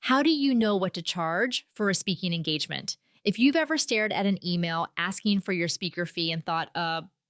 How do you know what to charge for a speaking engagement? If you've ever stared at an email asking for your speaker fee and thought,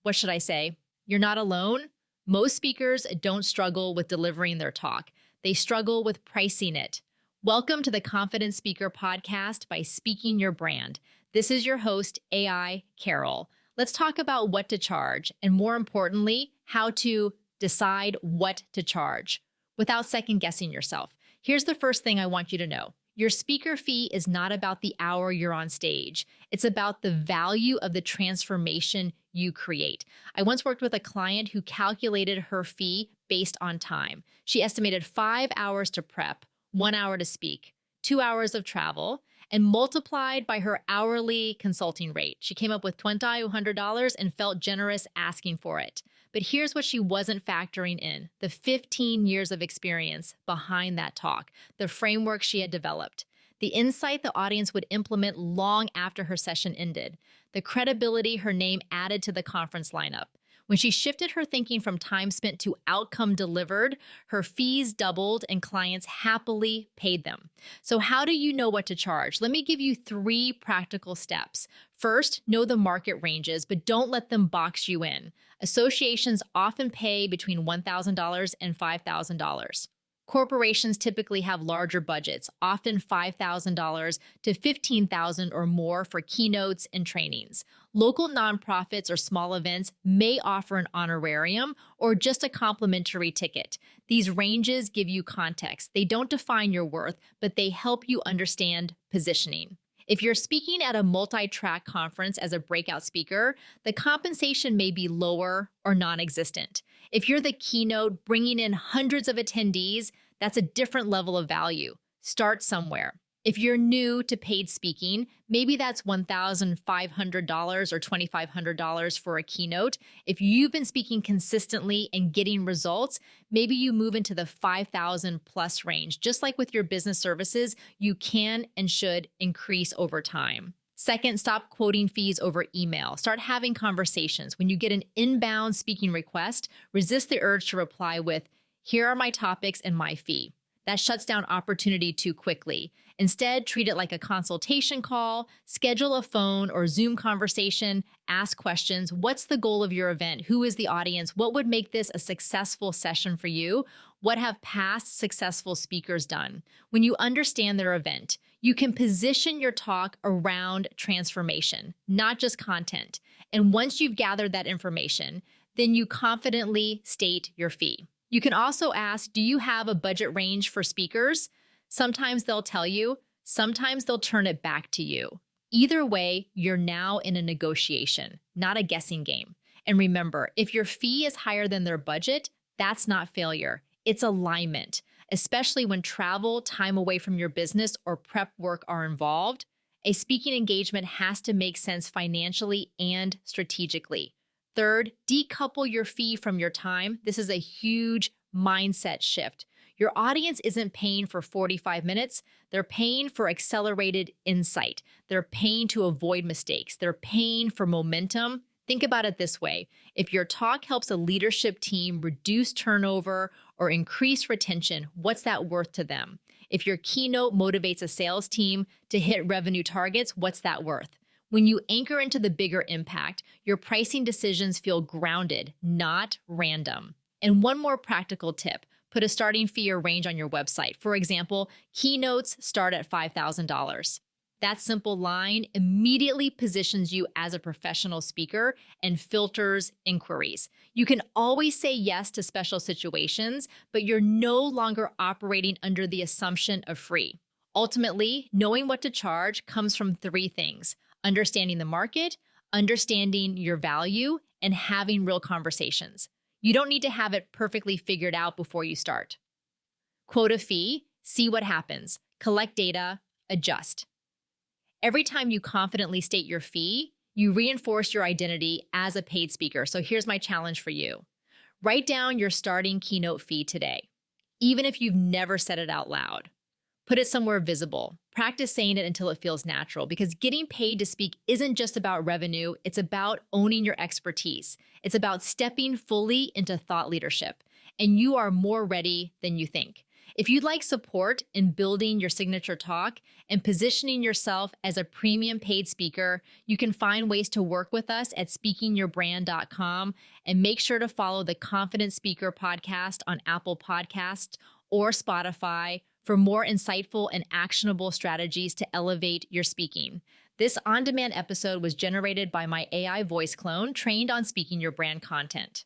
what should I say? You're not alone. Most speakers don't struggle with delivering their talk. They struggle with pricing it. Welcome to the Confident Speaker Podcast by Speaking Your Brand. This is your host, AI Carol. Let's talk about what to charge and, more importantly, how to decide what to charge without second guessing yourself. Here's the first thing I want you to know. Your speaker fee is not about the hour you're on stage. It's about the value of the transformation you create. I once worked with a client who calculated her fee based on time. She estimated 5 hours to prep, 1 hour to speak, 2 hours of travel, and multiplied by her hourly consulting rate. She came up with $2,100 and felt generous asking for it. But here's what she wasn't factoring in: the 15 years of experience behind that talk, the framework she had developed, the insight the audience would implement long after her session ended, the credibility her name added to the conference lineup. When she shifted her thinking from time spent to outcome delivered, her fees doubled and clients happily paid them. So how do you know what to charge? Let me give you 3 practical steps. First, know the market ranges, but don't let them box you in. Associations often pay between $1,000 and $5,000. Corporations typically have larger budgets, often $5,000 to $15,000 or more for keynotes and trainings. Local nonprofits or small events may offer an honorarium or just a complimentary ticket. These ranges give you context. They don't define your worth, but they help you understand positioning. If you're speaking at a multi-track conference as a breakout speaker, the compensation may be lower or non-existent. If you're the keynote bringing in hundreds of attendees, that's a different level of value. Start somewhere. If you're new to paid speaking, maybe that's $1,500 or $2,500 for a keynote. If you've been speaking consistently and getting results, maybe you move into the $5,000 plus range. Just like with your business services, you can and should increase over time. Second, stop quoting fees over email. Start having conversations. When you get an inbound speaking request, resist the urge to reply with, "Here are my topics and my fee." That shuts down opportunity too quickly. Instead, treat it like a consultation call, schedule a phone or Zoom conversation, ask questions. What's the goal of your event? Who is the audience? What would make this a successful session for you? What have past successful speakers done? When you understand their event, you can position your talk around transformation, not just content. And once you've gathered that information, then you confidently state your fee. You can also ask, do you have a budget range for speakers? Sometimes they'll tell you, sometimes they'll turn it back to you. Either way, you're now in a negotiation, not a guessing game. And remember, if your fee is higher than their budget, that's not failure. It's alignment, especially when travel, time away from your business, or prep work are involved. A speaking engagement has to make sense financially and strategically. Third, decouple your fee from your time. This is a huge mindset shift. Your audience isn't paying for 45 minutes. They're paying for accelerated insight. They're paying to avoid mistakes. They're paying for momentum. Think about it this way. If your talk helps a leadership team reduce turnover or increase retention, what's that worth to them? If your keynote motivates a sales team to hit revenue targets, what's that worth? When you anchor into the bigger impact, your pricing decisions feel grounded, not random. And one more practical tip, put a starting fee or range on your website. For example, keynotes start at $5,000. That simple line immediately positions you as a professional speaker and filters inquiries. You can always say yes to special situations, but you're no longer operating under the assumption of free. Ultimately, knowing what to charge comes from 3 things: understanding the market, understanding your value, and having real conversations. You don't need to have it perfectly figured out before you start. Quote a fee, see what happens, collect data, adjust. Every time you confidently state your fee, you reinforce your identity as a paid speaker. So here's my challenge for you. Write down your starting keynote fee today, even if you've never said it out loud. Put it somewhere visible. Practice saying it until it feels natural, because getting paid to speak isn't just about revenue. It's about owning your expertise. It's about stepping fully into thought leadership. And you are more ready than you think. If you'd like support in building your signature talk and positioning yourself as a premium paid speaker, you can find ways to work with us at speakingyourbrand.com, and make sure to follow the Confident Speaker podcast on Apple Podcasts or Spotify for more insightful and actionable strategies to elevate your speaking. This on-demand episode was generated by my AI voice clone trained on Speaking Your Brand content.